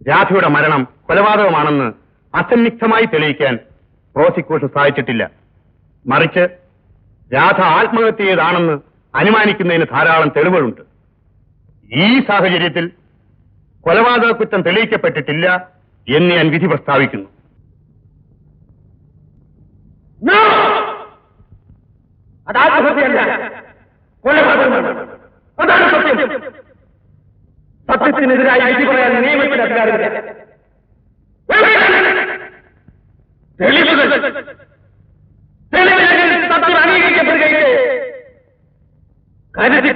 രാധയുടെ മരണം കൊലപാതകമാണെന്ന് അസന്നിഗ്ധമായി തെളിയിക്കാൻ പ്രോസിക്യൂഷൻ സാധിച്ചിട്ടില്ല. മറിച്ച് രാധ ആത്മഹത്യ ചെയ്താണെന്ന് അനുമാനിക്കുന്നതിന് ധാരാളം തെളിവുകളുണ്ട്. ഈ സാഹചര്യത്തിൽ കൊലപാതക കുറ്റം തെളിയിക്കപ്പെട്ടിട്ടില്ല എന്ന് ഞാൻ വിധി പ്രസ്താവിക്കുന്നു. സത്യത്തിനെതിരായി വിധി പറയാൻ നിയമത്തിന് അധികാരമില്ല. സത്യം അംഗീകരിക്കപ്പെടുകയില്ലേ? കരുതി